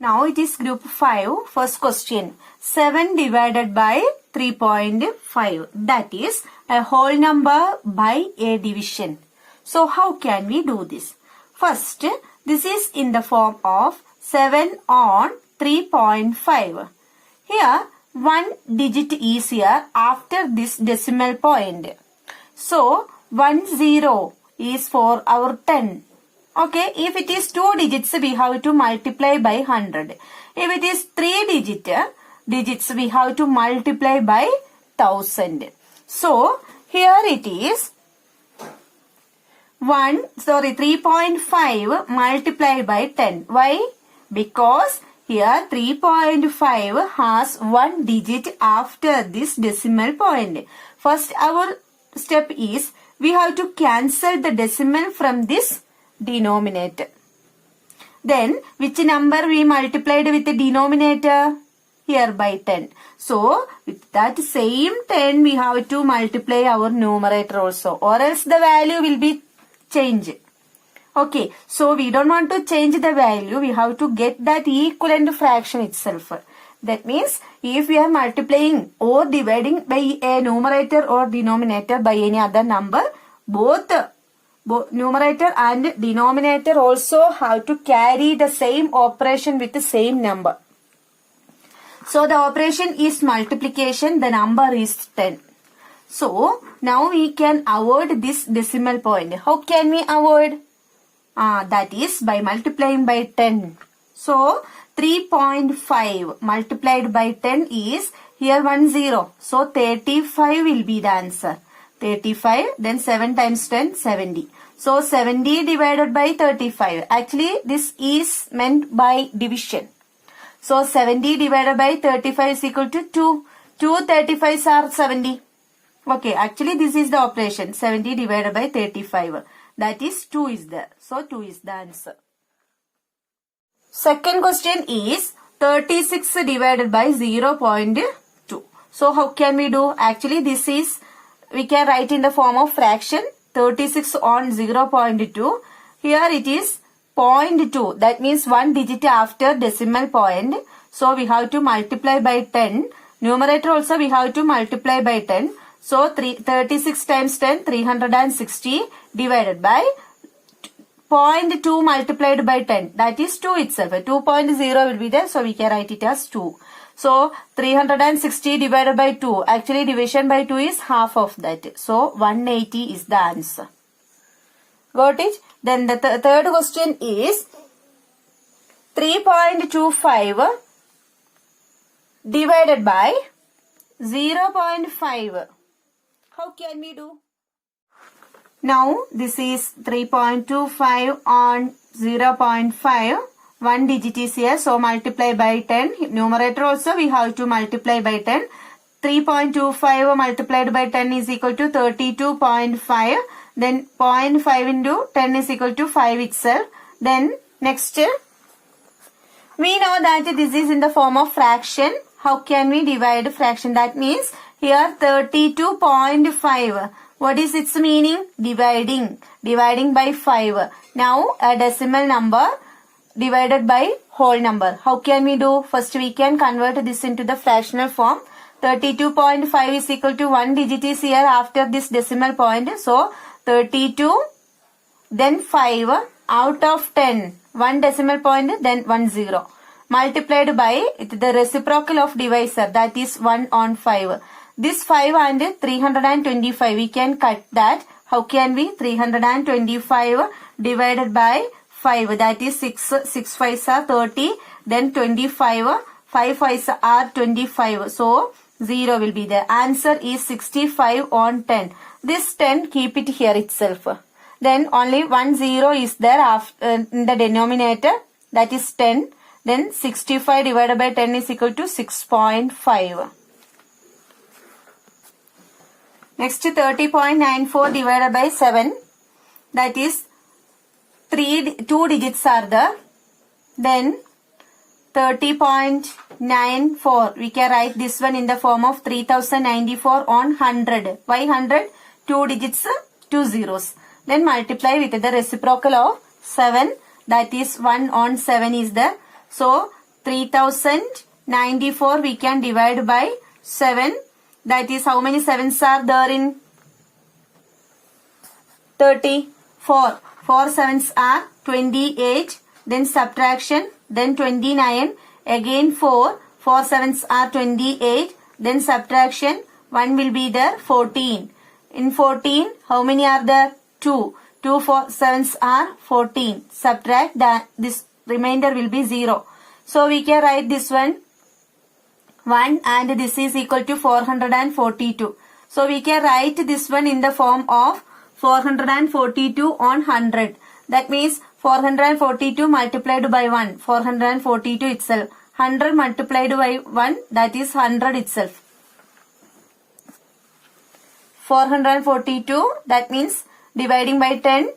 Now it is group 5. First question. 7 divided by 3.5. That is a whole number by a division. So how can we do this? First, this is in the form of 7 on 3.5. Here, one digit is here after this decimal point. So, 10 is for our 10. Okay, if it is 2 digits, we have to multiply by 100. If it is 3 digits, we have to multiply by 1000. So, here it is 3.5 multiplied by 10. Why? Because here 3.5 has one digit after this decimal point. First, our step is we have to cancel the decimal from this denominator. Then, which number we multiplied with the denominator? Here by 10. So, with that same 10, we have to multiply our numerator also. Or else the value will be changed. Okay, so we don't want to change the value. We have to get that equivalent fraction itself. That means, if we are multiplying or dividing by a numerator or denominator by any other number, both numerator and denominator also have to carry the same operation with the same number. So, the operation is multiplication, the number is 10. So, now we can avoid this decimal point. How can we avoid? That is by multiplying by 10. So, 3.5 multiplied by 10 is here 10. So, 35 will be the answer. 35, then 7 times 10, 70. So, 70 divided by 35. Actually, this is meant by division. So, 70 divided by 35 is equal to 2. 2 35s are 70. Okay, actually this is the operation. 70 divided by 35. That is 2 is there. So, 2 is the answer. Second question is 36 divided by 0.2. So, how can we do? Actually, this is, we can write in the form of fraction. 36 on 0.2. Here it is 0.2. That means one digit after decimal point. So, we have to multiply by 10. Numerator also we have to multiply by 10. So, 36 times 10, 360 divided by 0.2 multiplied by 10. That is 2 itself. 2.0 will be there. So, we can write it as 2. So, 360 divided by 2. Actually, division by 2 is half of that. So, 180 is the answer. Got it? Then the third question is 3.25 divided by 0.5. How can we do? Now, this is 3.25 on 0.5. One digit is here. So, multiply by 10. Numerator also we have to multiply by 10. 3.25 multiplied by 10 is equal to 32.5. Then 0.5 into 10 is equal to 5 itself. Then next, we know that this is in the form of fraction. How can we divide fraction? That means here 32.5. What is its meaning? Dividing. Dividing by 5. Now a decimal number divided by whole number. How can we do? First we can convert this into the fractional form. 32.5 is equal to one digit is here after this decimal point. So 32 then 5 out of 10. One decimal point then 10. Multiplied by the reciprocal of divisor, that is 1 on 5. This 5 and 325 we can cut that. How can we? 325 divided by 5, that is 6 5s are 30, then 25, 5 5s are 25. So 0 will be there. Answer is 65 on 10. This 10 keep it here itself. Then only 1 0 is there after, in the denominator, that is 10. Then 65 divided by 10 is equal to 6.5. Next 30.94 divided by 7, that is 2 digits are there. Then 30.94, we can write this one in the form of 3094 on 100. Why 100? 2 digits, 2 zeros. Then multiply with the reciprocal of 7, that is 1 on 7 is there. So 3094 we can divide by 7. That is how many 7s are there in 30? 4. 4 7s are 28. Then subtraction. Then 29. Again 4. 4 7s are 28. Then subtraction. 1 will be there. 14. In 14, how many are there? 2. 2 4 7s are 14. Subtract that. This remainder will be 0. So we can write this one 1 and this is equal to 442. So we can write this one in the form of 442 on 100. That means 442 multiplied by 1. 442 itself. 100 multiplied by 1, that is 100 itself. 442, that means dividing by 10,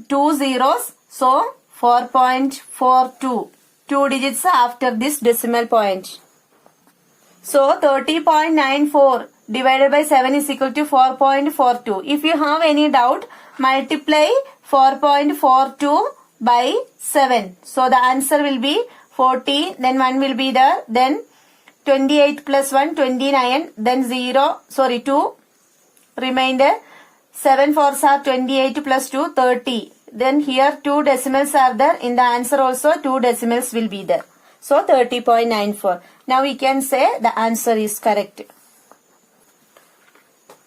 2 zeros. So 4.42. 2 digits after this decimal point. So 30.94 divided by 7 is equal to 4.42. If you have any doubt, multiply 4.42 by 7. So the answer will be 40, then 1 will be there, then 28 plus 1, 29, then 2, remainder, 7 4s are 28 plus 2, 30. Then here 2 decimals are there, in the answer also 2 decimals will be there. So 30.94. Now we can say the answer is correct.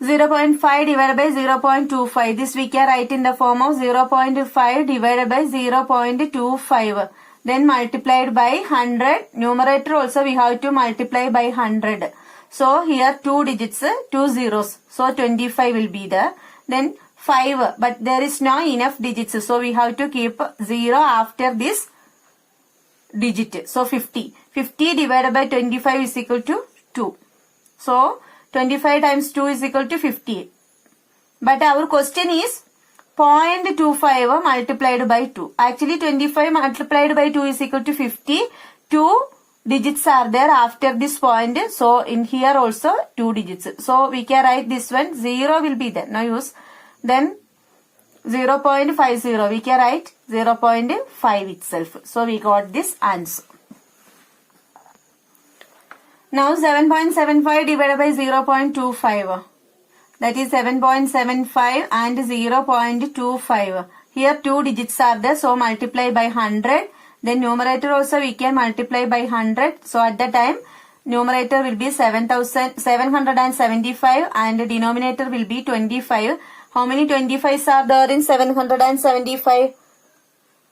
0.5 divided by 0.25. This we can write in the form of 0.5 divided by 0.25. Then multiplied by 100. Numerator also we have to multiply by 100. So here 2 digits, 2 zeros. So 25 will be there. Then 5. But there is no enough digits. So we have to keep 0 after this digit. So 50. 50 divided by 25 is equal to 2. So 25 times 2 is equal to 50. But our question is 0.25 multiplied by 2. Actually 25 multiplied by 2 is equal to 50. 2 digits are there after this point. So in here also 2 digits. So we can write this one. 0 will be there. No use. Then 0.50. We can write 0.5 itself. So we got this answer. Now 7.75 divided by 0.25. That is 7.75 and 0.25. Here 2 digits are there. So multiply by 100. Then numerator also we can multiply by 100. So at the time numerator will be 775 and denominator will be 25. How many 25s are there in 775?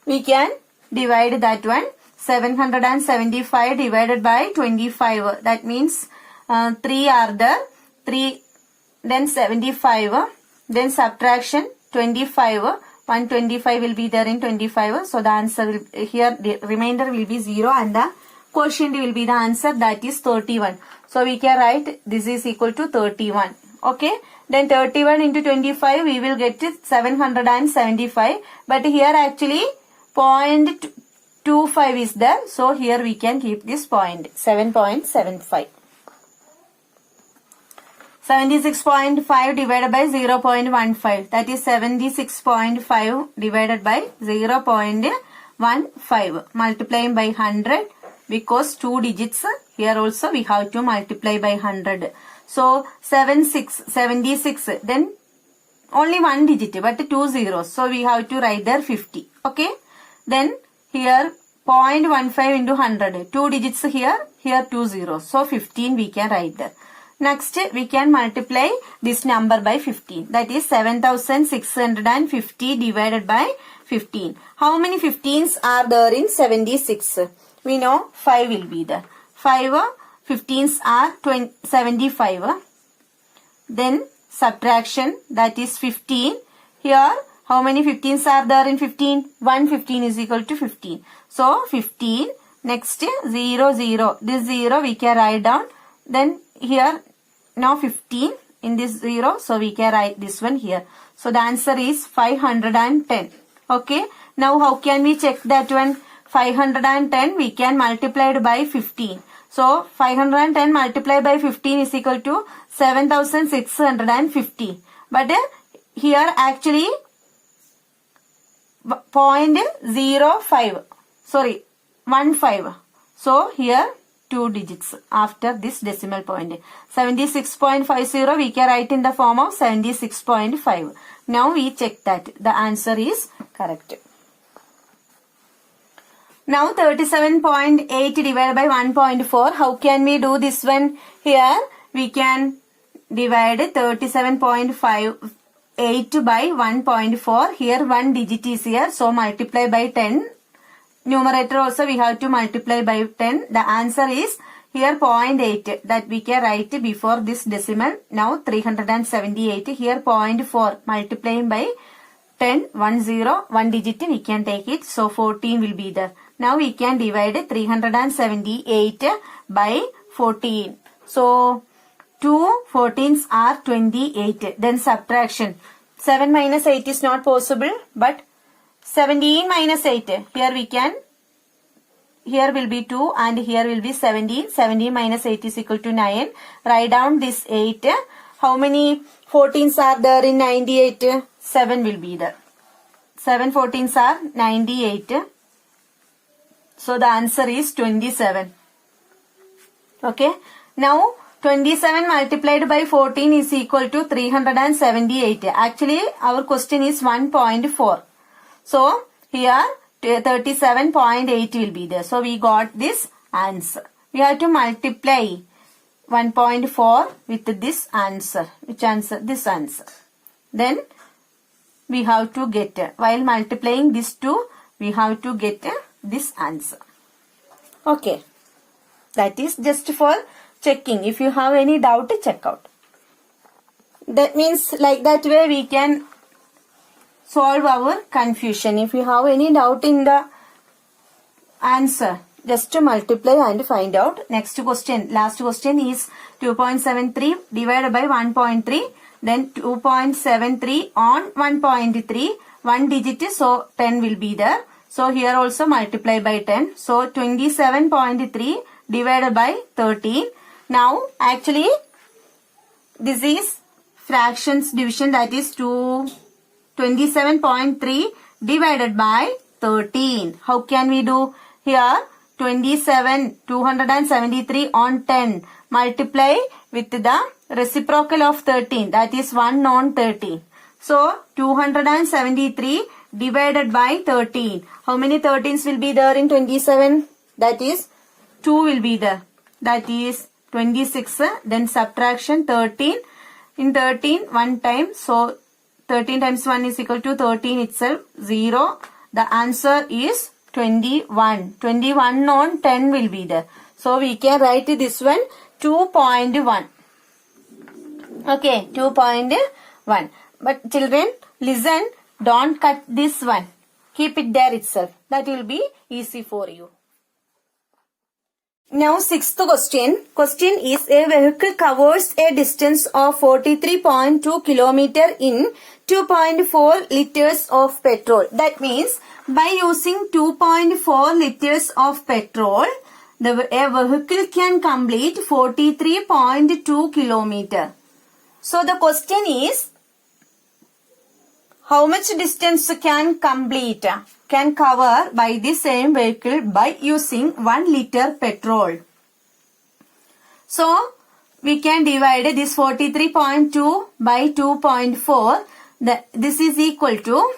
We can divide that one. 775 divided by 25. That means 3 are there. 3, then 75. Then subtraction 25. 125 will be there in 25. So the answer will, here the remainder will be 0 and the quotient will be the answer, that is 31. So we can write this is equal to 31. Okay. Then 31 into 25 we will get 775. But here actually 0.25 is there. So here we can keep this point 7.75. 76.5 divided by 0.15. That is 76.5 divided by 0.15. Multiplying by 100 because 2 digits. Here also we have to multiply by 100. So 76. Then only 1 digit but 2 zeros. So we have to write there 50. Okay. Then here 0.15 into 100. 2 digits here. Here 2 zeros. So 15 we can write there. Next, we can multiply this number by 15. That is 7650 divided by 15. How many 15s are there in 76? We know 5 will be there. 5 15s are 75. Then subtraction, that is 15. Here, how many 15s are there in 15? 1 15 is equal to 15. So 15. Next 0 0. This 0 we can write down. Then here now 15 in this 0. So we can write this one here. So the answer is 510. Okay. Now how can we check that one? 510 we can multiply it by 15. So 510 multiplied by 15 is equal to 7650. But here actually 0.05. Sorry. 15. So here 2 digits after this decimal point. 76.50 we can write in the form of 76.5. Now we check that the answer is correct. Now 37.8 divided by 1.4. How can we do this one? Here we can divide 37.58 by 1.4. Here 1 digit is here. So multiply by 10. Numerator also we have to multiply by 10. The answer is here 0.8 that we can write before this decimal. Now 378. Here 0.4 multiplying by 10. 1 digit we can take it. So 14 will be there. Now we can divide 378 by 14. So 2 14s are 28. Then subtraction. 7 minus 8 is not possible, but 17 minus 8. Here will be 2 and here will be 17. 17 minus 8 is equal to 9. Write down this 8. How many 14s are there in 98? 7 will be there. 7 14s are 98. So the answer is 27. Okay. Now 27 multiplied by 14 is equal to 378. Actually our question is 1.4. So here 37.8 will be there. So we got this answer. We have to multiply 1.4 with this answer. Which answer? This answer. Then we have to get, while multiplying this two, we have to get this answer. Okay. That is just for checking. If you have any doubt, check out. That means like that way we can solve our confusion. If you have any doubt in the answer, just to multiply and find out. Next question, last question is 2.73 divided by 1.3. Then 2.73 on 1.3. 1 digit, so 10 will be there. So here also multiply by 10. So 27.3 divided by 13. Now actually this is fractions division, that is 27.3 divided by 13. How can we do? Here 273 on 10 multiply with the reciprocal of 13, that is 1 on 13. So 273 divided by 13. How many 13s will be there in 27? That is 2 will be there. That is 26. Then subtraction 13. In 13 1 time. So 13 times 1 is equal to 13 itself. 0. The answer is 21. 21 on 10 will be there. So we can write this one 2.1. Okay, 2.1. But children, listen, don't cut this one. Keep it there itself. That will be easy for you. Now sixth question. Question is, a vehicle covers a distance of 43.2 km in 2.4 liters of petrol. That means by using 2.4 liters of petrol, a vehicle can complete 43.2 km. So the question is, how much distance can cover by the same vehicle by using 1 liter petrol? So we can divide this 43.2 by 2.4. This is equal to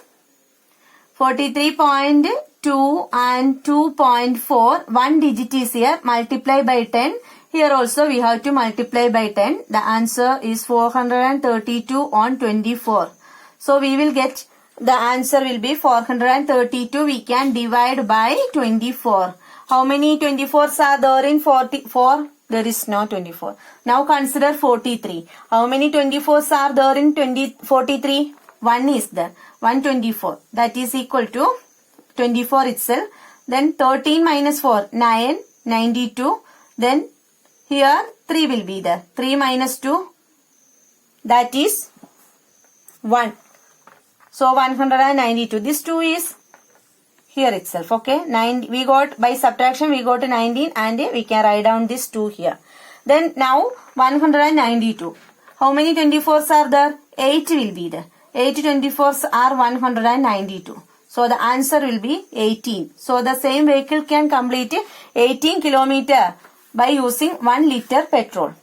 43.2 and 2.4. 1 digit is here. Multiply by 10. Here also we have to multiply by 10. The answer is 432 on 24. So we will get, the answer will be 432. We can divide by 24. How many 24s are there in 44? There is no 24. Now consider 43. How many 24s are there in 43? 1 is there. 124. That is equal to 24 itself. Then 13 minus 4, 9, 92. Then here 3 will be there. 3 minus 2, that is 1. So 192. This 2 is here itself. Okay. 9. We got, by subtraction we got 19 and we can write down this 2 here. Then now 192. How many 24s are there? 8 will be there. 8 24s are 192. So the answer will be 18. So the same vehicle can complete 18 kilometer by using 1 liter petrol.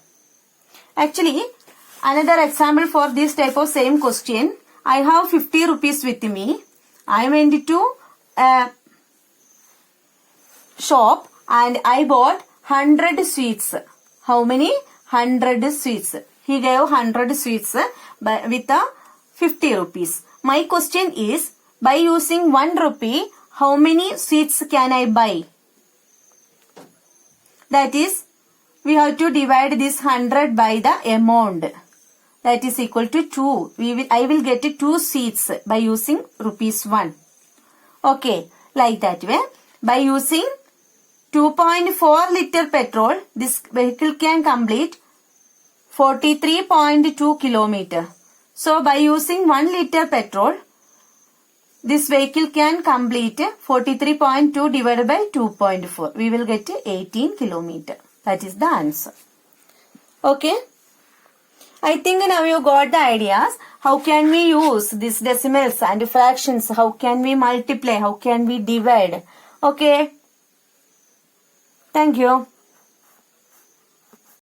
Actually, another example for this type of same question. I have 50 rupees with me. I went to a shop and I bought 100 sweets. How many? 100 sweets. He gave 100 sweets with 50 rupees. My question is, by using 1 rupee, how many sweets can I buy? That is, we have to divide this 100 by the amount. That is equal to 2. I will get 2 sweets by using rupees 1. Okay, like that way. By using 2.4 liter petrol, this vehicle can complete 43.2 kilometer. So by using 1 liter petrol, this vehicle can complete 43.2 divided by 2.4. We will get 18 kilometer. That is the answer. Okay. I think now you got the ideas. How can we use these decimals and fractions? How can we multiply? How can we divide? Okay. Thank you.